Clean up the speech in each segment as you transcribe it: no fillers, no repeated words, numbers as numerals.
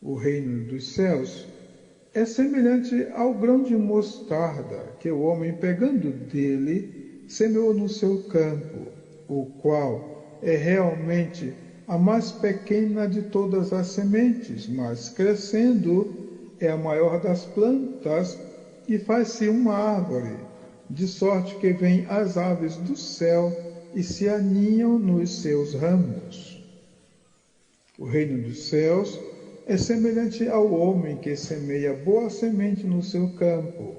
O reino dos céus é semelhante ao grão de mostarda que o homem, pegando dele, semeou no seu campo, o qual é realmente a mais pequena de todas as sementes, mas crescendo é a maior das plantas e faz-se uma árvore, de sorte que vêm as aves do céu e se aninham nos seus ramos. O reino dos céus é semelhante ao homem que semeia boa semente no seu campo.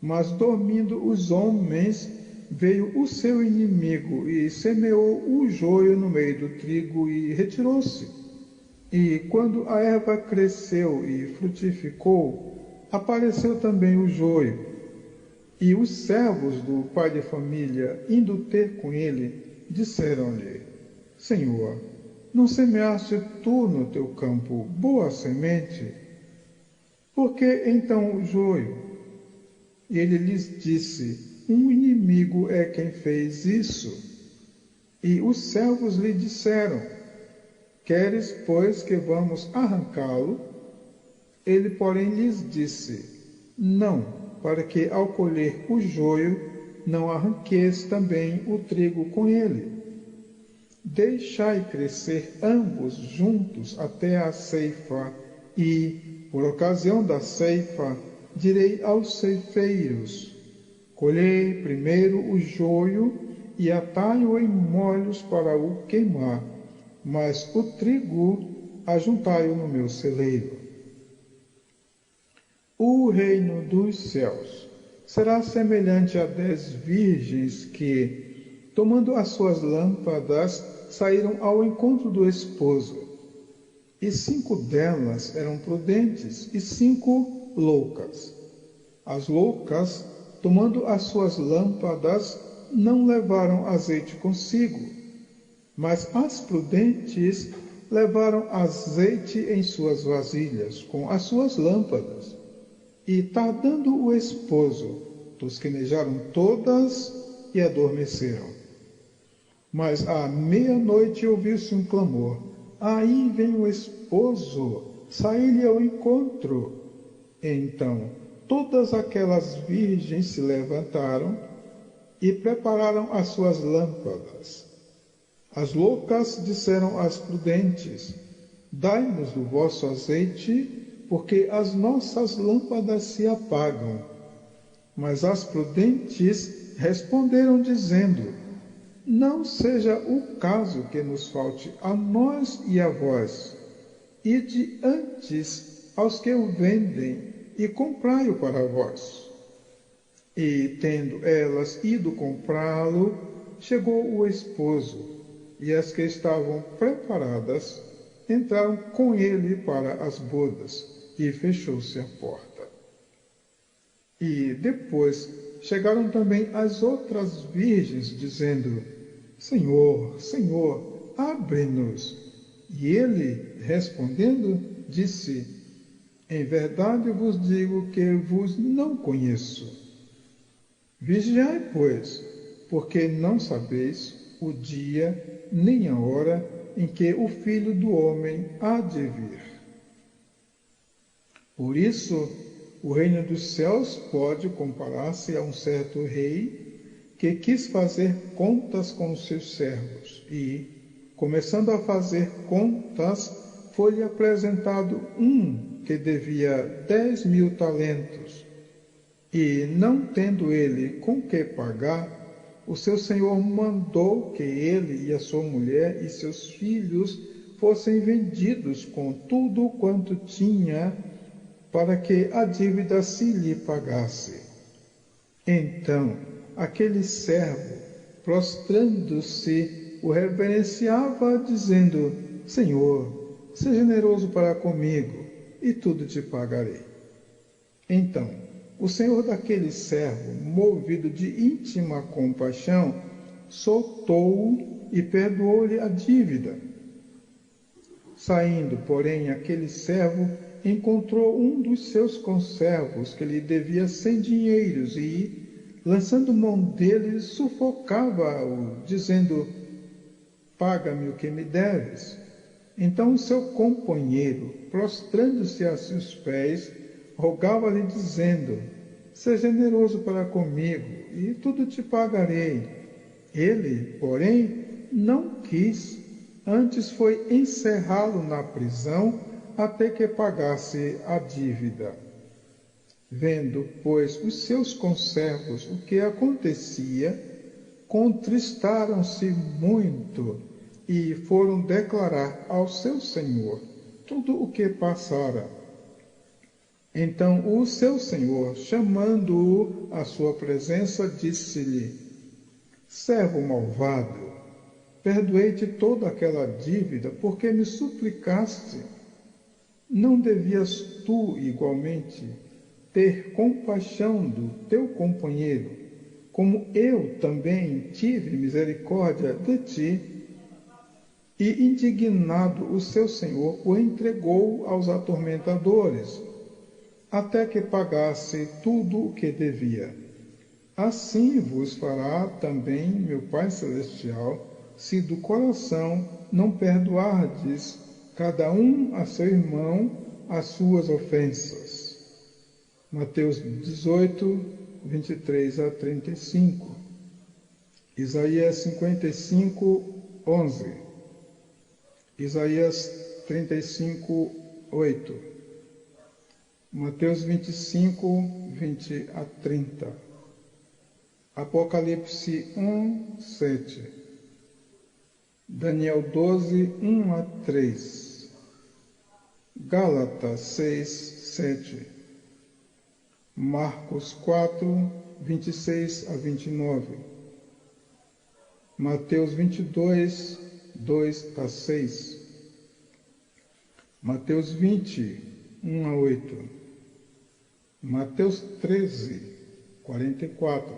Mas dormindo os homens, veio o seu inimigo e semeou o joio no meio do trigo e retirou-se. E quando a erva cresceu e frutificou, apareceu também o joio. E os servos do pai de família, indo ter com ele, disseram-lhe: Senhor, não semeaste tu no teu campo boa semente? Por que então o joio? E ele lhes disse: Um inimigo é quem fez isso. E os servos lhe disseram: Queres, pois, que vamos arrancá-lo? Ele, porém, lhes disse: Não, para que ao colher o joio não arranqueis também o trigo com ele. Deixai crescer ambos juntos até a ceifa, e, por ocasião da ceifa, direi aos ceifeiros: Colhei primeiro o joio e atai-o em molhos para o queimar, mas o trigo ajuntai-o no meu celeiro. O reino dos céus será semelhante a 10 virgens que, tomando as suas lâmpadas, saíram ao encontro do esposo. E 5 delas eram prudentes e 5 loucas. As loucas, tomando as suas lâmpadas, não levaram azeite consigo, mas as prudentes levaram azeite em suas vasilhas com as suas lâmpadas. E, tardando o esposo, tosquenejaram todas e adormeceram. Mas à meia-noite ouviu-se um clamor: Aí vem o esposo, saí-lhe ao encontro. Então todas aquelas virgens se levantaram e prepararam as suas lâmpadas. As loucas disseram às prudentes: Dai-nos do vosso azeite, porque as nossas lâmpadas se apagam. Mas as prudentes responderam, dizendo: Não seja o caso que nos falte a nós e a vós. Ide antes aos que o vendem e comprai-o para vós. E, tendo elas ido comprá-lo, chegou o esposo, e as que estavam preparadas entraram com ele para as bodas, e fechou-se a porta. E depois chegaram também as outras virgens, dizendo: Senhor, Senhor, abre-nos. E ele, respondendo, disse: Em verdade vos digo que vos não conheço. Vigiai, pois, porque não sabeis o dia nem a hora em que o Filho do Homem há de vir. Por isso, o reino dos céus pode comparar-se a um certo rei que quis fazer contas com os seus servos e, começando a fazer contas, foi-lhe apresentado um que devia 10.000 talentos. E, não tendo ele com que pagar, o seu senhor mandou que ele e a sua mulher e seus filhos fossem vendidos com tudo quanto tinha, para que a dívida se lhe pagasse. Então, aquele servo, prostrando-se, o reverenciava, dizendo: Senhor, seja generoso para comigo, e tudo te pagarei. Então, o senhor daquele servo, movido de íntima compaixão, soltou-o e perdoou-lhe a dívida. Saindo, porém, aquele servo encontrou um dos seus conservos que lhe devia 100 dinheiros e, lançando mão dele, sufocava-o, dizendo: Paga-me o que me deves. Então o seu companheiro, prostrando-se a seus pés, rogava-lhe dizendo: seja generoso para comigo, e tudo te pagarei. Ele, porém, não quis, antes foi encerrá-lo na prisão até que pagasse a dívida. Vendo, pois, os seus conservos o que acontecia, contristaram-se muito e foram declarar ao seu senhor tudo o que passara. Então o seu senhor, chamando-o à sua presença, disse-lhe: servo malvado, perdoei-te toda aquela dívida porque me suplicaste. Não devias tu, igualmente, ter compaixão do teu companheiro, como eu também tive misericórdia de ti? E indignado o seu senhor o entregou aos atormentadores, até que pagasse tudo o que devia. Assim vos fará também meu Pai Celestial, se do coração não perdoardes cada um a seu irmão as suas ofensas. Mateus 18, 23 a 35. Isaías 55, 11. Isaías 35, 8. Mateus 25, 20 a 30. Apocalipse 1, 7. Daniel 12, 1 a 3. Gálatas 6, 7. Marcos 4, 26 a 29. Mateus 22, 2 a 6. Mateus 20, 1 a 8. Mateus 13, 44.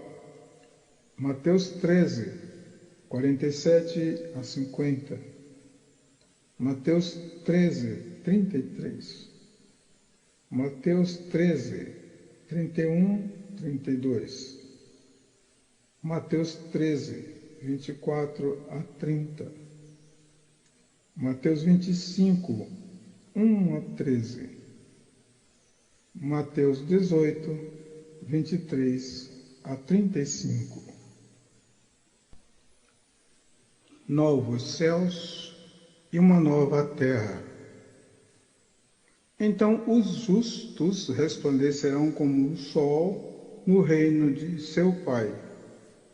Mateus 13, 47 a 50. Mateus 13, 33. Mateus 13, 31, 32. Mateus 13, 24 a 30. Mateus 25, 1 a 13. Mateus 18, 23 a 35. Novos céus e uma nova terra. Então os justos resplandecerão como o sol no reino de seu Pai.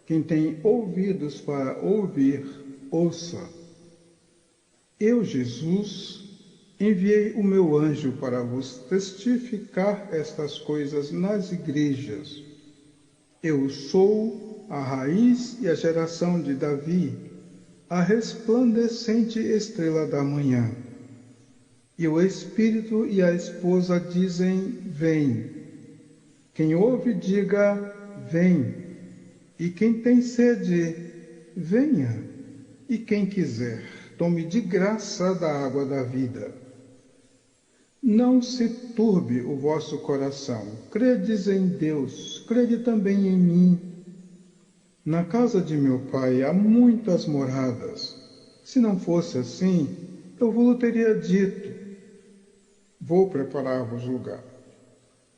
Quem tem ouvidos para ouvir, ouça. Eu, Jesus, enviei o meu anjo para vos testificar estas coisas nas igrejas. Eu sou a raiz e a geração de Davi, a resplandecente estrela da manhã. E o Espírito e a esposa dizem: vem. Quem ouve, diga: vem. E quem tem sede, venha. E quem quiser, tome de graça da água da vida. Não se turbe o vosso coração. Credes em Deus, crede também em mim. Na casa de meu Pai há muitas moradas. Se não fosse assim, eu vos teria dito: vou preparar-vos lugar.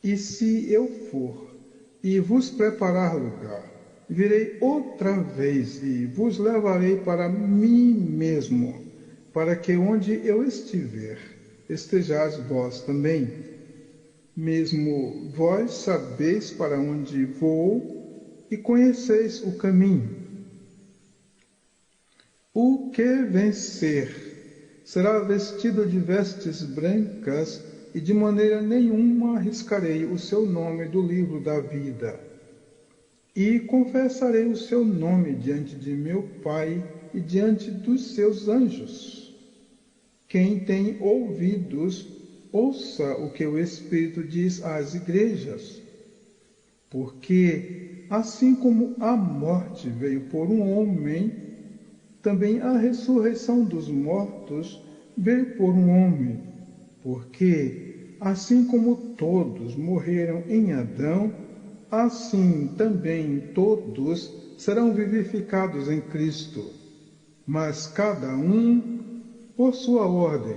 E se eu for e vos preparar lugar, virei outra vez e vos levarei para mim mesmo, para que onde eu estiver, estejais vós também. Mesmo vós sabeis para onde vou e conheceis o caminho. O que vencer será vestido de vestes brancas, e de maneira nenhuma arriscarei o seu nome do livro da vida. E confessarei o seu nome diante de meu Pai e diante dos seus anjos. Quem tem ouvidos, ouça o que o Espírito diz às igrejas. Porque, assim como a morte veio por um homem, também a ressurreição dos mortos veio por um homem. Porque, assim como todos morreram em Adão, assim também todos serão vivificados em Cristo. Mas cada um por sua ordem.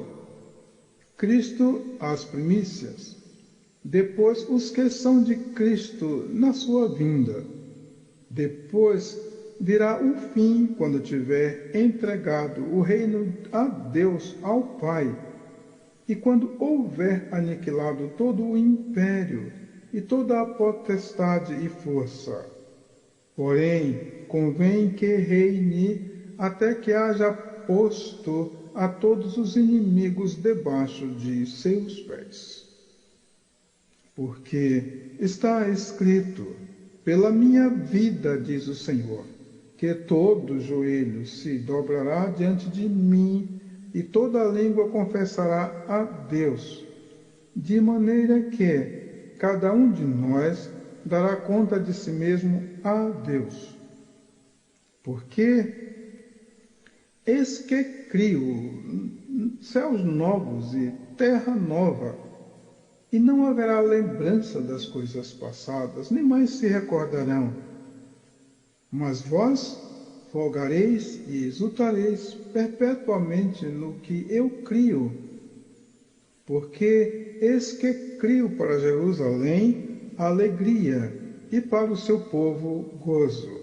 Cristo as primícias, depois os que são de Cristo na sua vinda. Depois virá o fim, quando tiver entregado o reino a Deus, ao Pai, e quando houver aniquilado todo o império e toda a potestade e força. Porém, convém que reine até que haja posto a todos os inimigos debaixo de seus pés. Porque está escrito: pela minha vida, diz o Senhor, que todo joelho se dobrará diante de mim e toda língua confessará a Deus, de maneira que cada um de nós dará conta de si mesmo a Deus. Porque eis que crio céus novos e terra nova, e não haverá lembrança das coisas passadas, nem mais se recordarão. Mas vós folgareis e exultareis perpetuamente no que eu crio, porque eis que crio para Jerusalém alegria e para o seu povo gozo.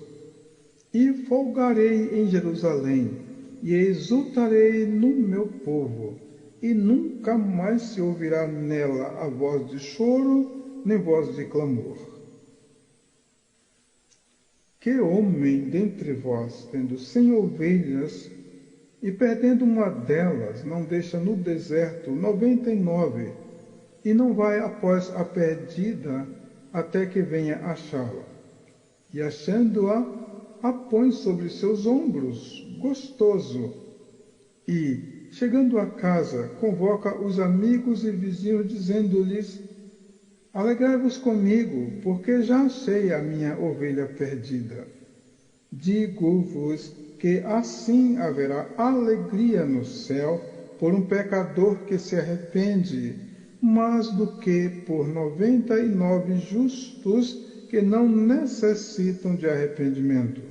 E folgarei em Jerusalém, e exultarei no meu povo, e nunca mais se ouvirá nela a voz de choro, nem voz de clamor. Que homem dentre vós, tendo 100 ovelhas, e perdendo uma delas, não deixa no deserto 99, e não vai após a perdida, até que venha achá-la? E achando-a, a põe sobre seus ombros, gostoso, e, chegando a casa, convoca os amigos e vizinhos, dizendo-lhes: alegrai-vos comigo, porque já achei a minha ovelha perdida. Digo-vos que assim haverá alegria no céu por um pecador que se arrepende, mais do que por 99 justos que não necessitam de arrependimento.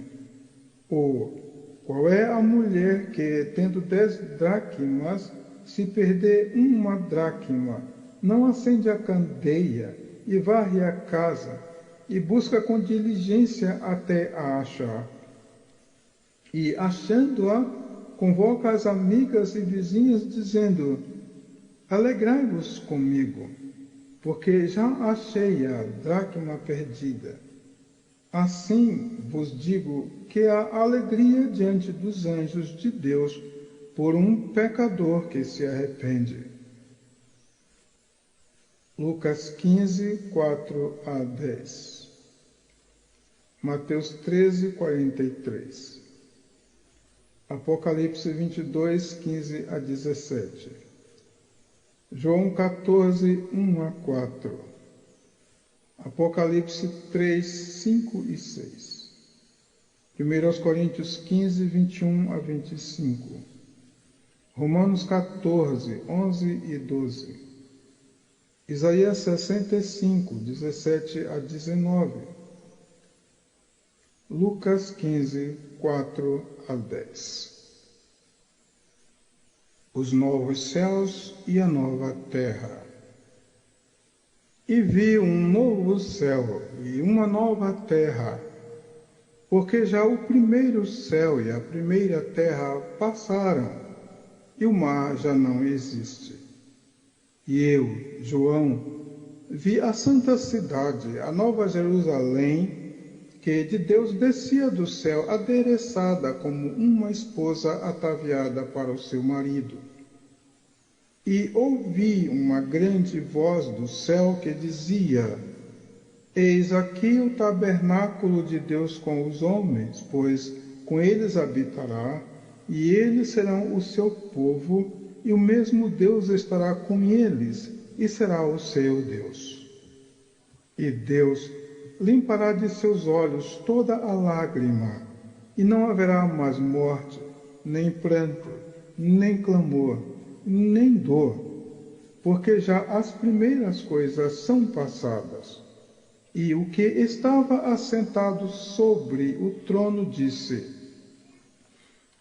Ou qual é a mulher que, tendo 10 dracmas, se perder uma dracma, não acende a candeia e varre a casa e busca com diligência até a achar? E, achando-a, convoca as amigas e vizinhas, dizendo: alegrai-vos comigo, porque já achei a dracma perdida. Assim vos digo que há alegria diante dos anjos de Deus por um pecador que se arrepende. Lucas 15, 4 a 10. Mateus 13, 43. Apocalipse 22, 15 a 17. João 14, 1 a 4. Apocalipse 3, 5 e 6. 1 Coríntios 15, 21 a 25. Romanos 14, 11 e 12. Isaías 65, 17 a 19. Lucas 15, 4 a 10. Os novos céus e a nova terra. E vi um novo céu e uma nova terra, porque já o primeiro céu e a primeira terra passaram, e o mar já não existe. E eu, João, vi a santa cidade, a nova Jerusalém, que de Deus descia do céu, adereçada como uma esposa ataviada para o seu marido. E ouvi uma grande voz do céu que dizia: eis aqui o tabernáculo de Deus com os homens, pois com eles habitará, e eles serão o seu povo, e o mesmo Deus estará com eles, e será o seu Deus. E Deus limpará de seus olhos toda a lágrima, e não haverá mais morte, nem pranto, nem clamor, nem dor, porque já as primeiras coisas são passadas. E o que estava assentado sobre o trono disse: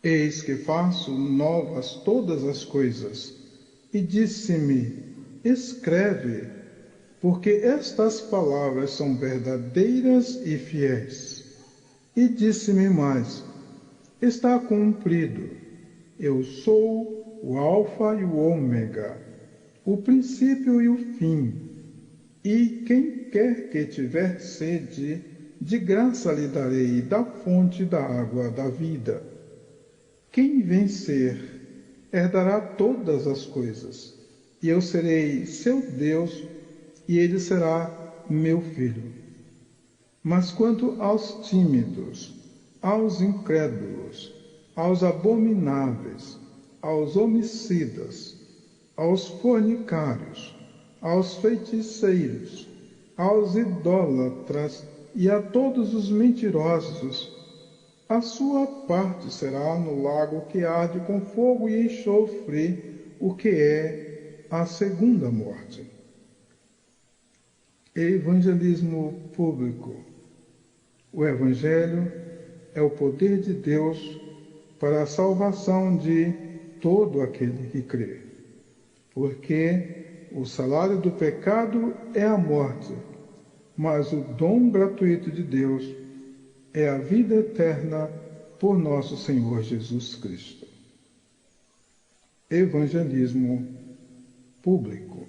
Eis que faço novas todas as coisas. E disse-me: escreve, porque estas palavras são verdadeiras e fiéis. E disse-me mais: está cumprido. Eu sou o Alfa e o Ômega, o princípio e o fim. E quem quer que tiver sede, de graça lhe darei da fonte da água da vida. Quem vencer, herdará todas as coisas, e eu serei seu Deus, e ele será meu filho. Mas quanto aos tímidos, aos incrédulos, aos abomináveis, aos homicidas, aos fornicários, aos feiticeiros, aos idólatras e a todos os mentirosos, a sua parte será no lago que arde com fogo e enxofre, o que é a segunda morte. Evangelismo público. O Evangelho é o poder de Deus para a salvação de todo aquele que crê. Porque o salário do pecado é a morte, mas o dom gratuito de Deus é a vida eterna por nosso Senhor Jesus Cristo. Evangelismo público.